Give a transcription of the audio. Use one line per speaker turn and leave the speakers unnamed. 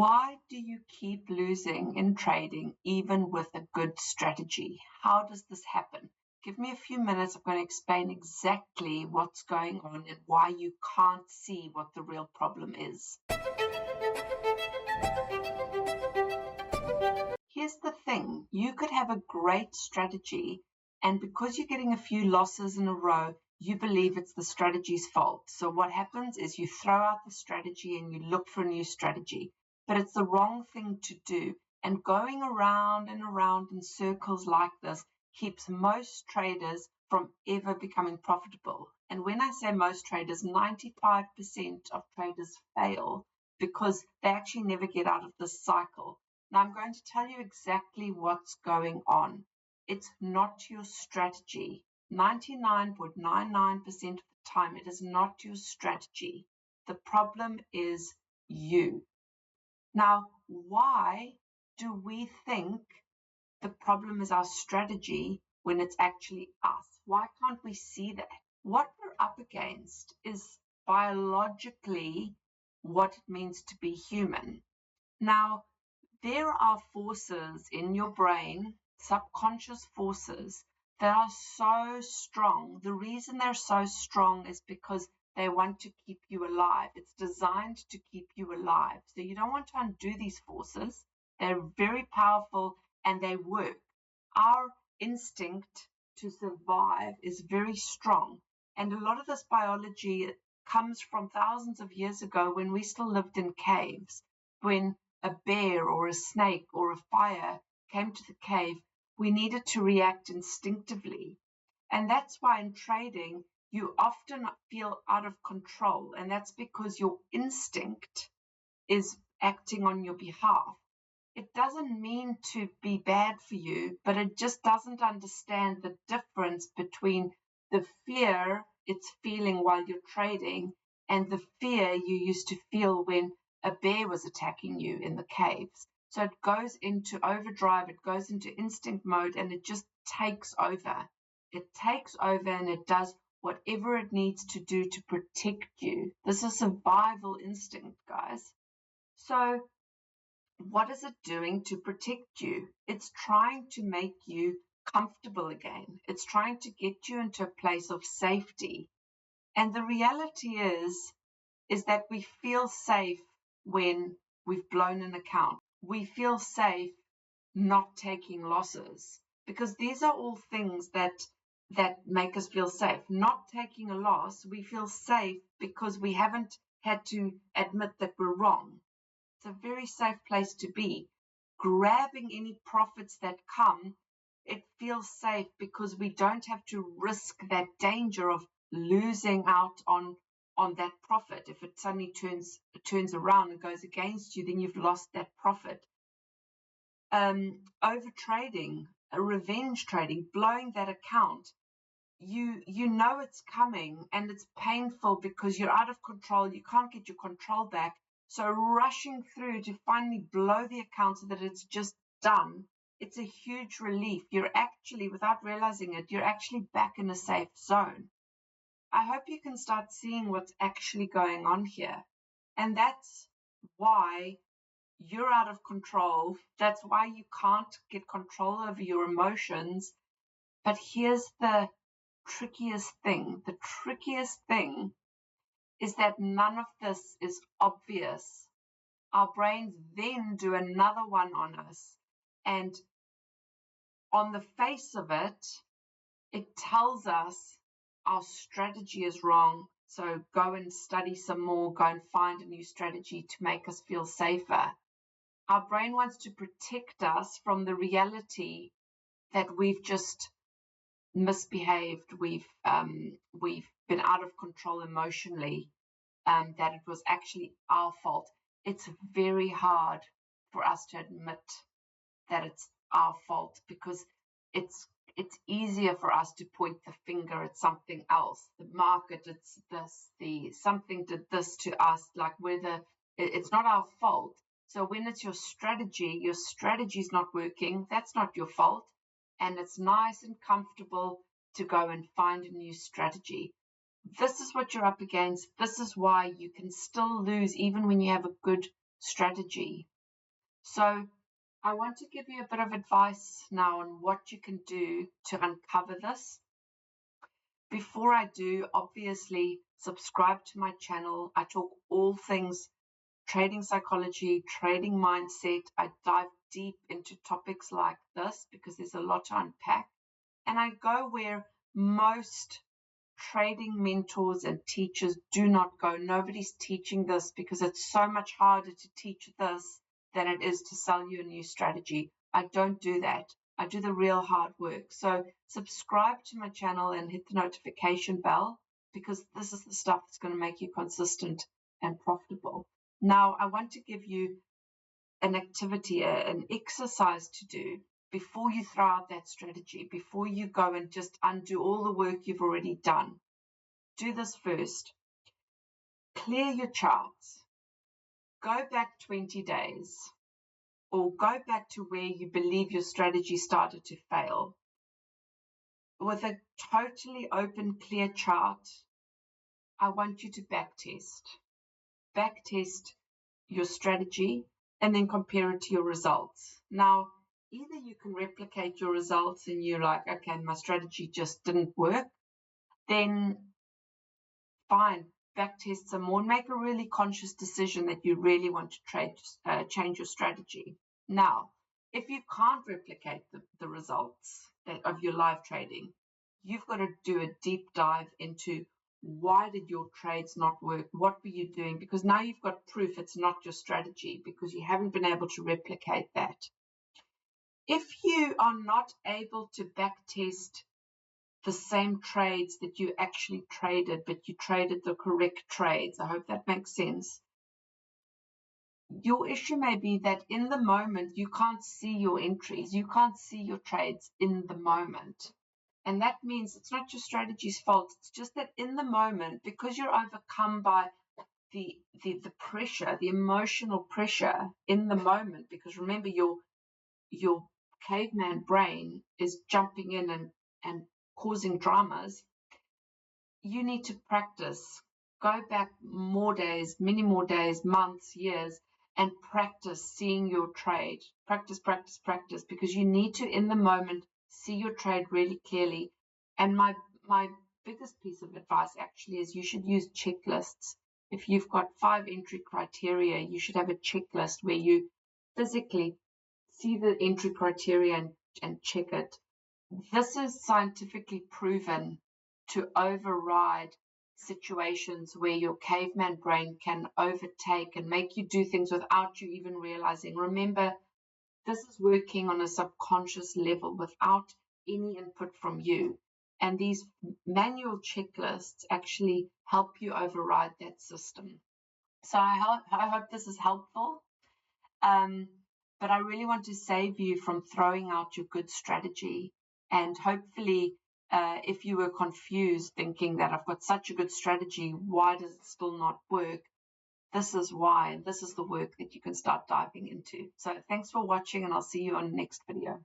Why do you keep losing in trading even with a good strategy? How does this happen? Give me a few minutes. I'm going to explain exactly what's going on and why you can't see what the real problem is. Here's the thing. You could have a great strategy, and because you're getting a few losses in a row, you believe it's the strategy's fault. So what happens is you throw out the strategy and you look for a new strategy. But it's the wrong thing to do. And going around and around in circles like this keeps most traders from ever becoming profitable. And when I say most traders, 95% of traders fail because they actually never get out of this cycle. Now I'm going to tell you exactly what's going on. It's not your strategy. 99.99% of the time, it is not your strategy. The problem is you. Now, why do we think the problem is our strategy when it's actually us? Why can't we see that? What we're up against is biologically what it means to be human. Now, there are forces in your brain, subconscious forces, that are so strong. The reason they're so strong is because they want to keep you alive. It's designed to keep you alive. So you don't want to undo these forces. They're very powerful and they work. Our instinct to survive is very strong. And a lot of this biology comes from thousands of years ago when we still lived in caves. When a bear or a snake or a fire came to the cave, we needed to react instinctively. And that's why in trading, you often feel out of control. And that's because your instinct is acting on your behalf. It doesn't mean to be bad for you, but it just doesn't understand the difference between the fear it's feeling while you're trading and the fear you used to feel when a bear was attacking you in the caves. So it goes into overdrive, it goes into instinct mode, and it just takes over. It takes over and it does whatever it needs to do to protect you. This is survival instinct, guys. So what is it doing to protect you? It's trying to make you comfortable again. It's trying to get you into a place of safety. And the reality is that we feel safe when we've blown an account. We feel safe not taking losses, because these are all things that make us feel safe. Not taking a loss, we feel safe because we haven't had to admit that we're wrong. It's a very safe place to be. Grabbing any profits that come, it feels safe because we don't have to risk that danger of losing out on that profit. If it suddenly turns around and goes against you, then you've lost that profit. Overtrading, revenge trading, blowing that account, you know it's coming and it's painful because you're out of control. You can't get your control back. So rushing through to finally blow the account so that it's just done, it's a huge relief. You're actually, without realizing it, you're actually back in a safe zone. I hope you can start seeing what's actually going on here. And that's why you're out of control. That's why you can't get control over your emotions. But here's the trickiest thing. The trickiest thing is that none of this is obvious. Our brains then do another one on us. And on the face of it, it tells us our strategy is wrong. So go and study some more, go and find a new strategy to make us feel safer. Our brain wants to protect us from the reality that we've just misbehaved, we've been out of control emotionally, that it was actually our fault. It's very hard for us to admit that it's our fault because it's easier for us to point the finger at something else. The market, it's this, something did this to us, like whether it's not our fault. So when it's your strategy is not working, that's not your fault. And it's nice and comfortable to go and find a new strategy. This is what you're up against. This is why you can still lose even when you have a good strategy. So I want to give you a bit of advice now on what you can do to uncover this. Before I do, obviously, subscribe to my channel. I talk all things trading psychology, trading mindset. I dive deep into topics like this because there's a lot to unpack. And I go where most trading mentors and teachers do not go. Nobody's teaching this because it's so much harder to teach this than it is to sell you a new strategy. I don't do that. I do the real hard work. So subscribe to my channel and hit the notification bell, because this is the stuff that's going to make you consistent and profitable. Now, I want to give you an activity, an exercise to do before you throw out that strategy, before you go and just undo all the work you've already done. Do this first. Clear your charts. Go back 20 days, or go back to where you believe your strategy started to fail. With a totally open, clear chart, I want you to backtest. Backtest your strategy and then compare it to your results. Now, either you can replicate your results and you're like, okay, my strategy just didn't work, then fine, backtest some more and make a really conscious decision that you really want to change your strategy. Now, if you can't replicate the results of your live trading, you've got to do a deep dive into why did your trades not work? What were you doing? Because now you've got proof it's not your strategy, because you haven't been able to replicate that. If you are not able to backtest the same trades that you actually traded, but you traded the correct trades, I hope that makes sense. Your issue may be that in the moment, you can't see your entries, you can't see your trades in the moment. And that means it's not your strategy's fault. It's just that in the moment, because you're overcome by the pressure, the emotional pressure in the moment, because remember, your caveman brain is jumping in and causing dramas, you need to practice. Go back more days, many more days, months, years, and practice seeing your trade. Practice, practice, practice, because you need to, in the moment, see your trade really clearly. And my biggest piece of advice actually is you should use checklists. If you've got 5 entry criteria, you should have a checklist where you physically see the entry criteria and check it. This is scientifically proven to override situations where your caveman brain can overtake and make you do things without you even realizing. Remember, this is working on a subconscious level without any input from you. And these manual checklists actually help you override that system. So I hope this is helpful. But I really want to save you from throwing out your good strategy. And hopefully, if you were confused thinking that I've got such a good strategy, why does it still not work? This is why, and this is the work that you can start diving into. So thanks for watching, and I'll see you on the next video.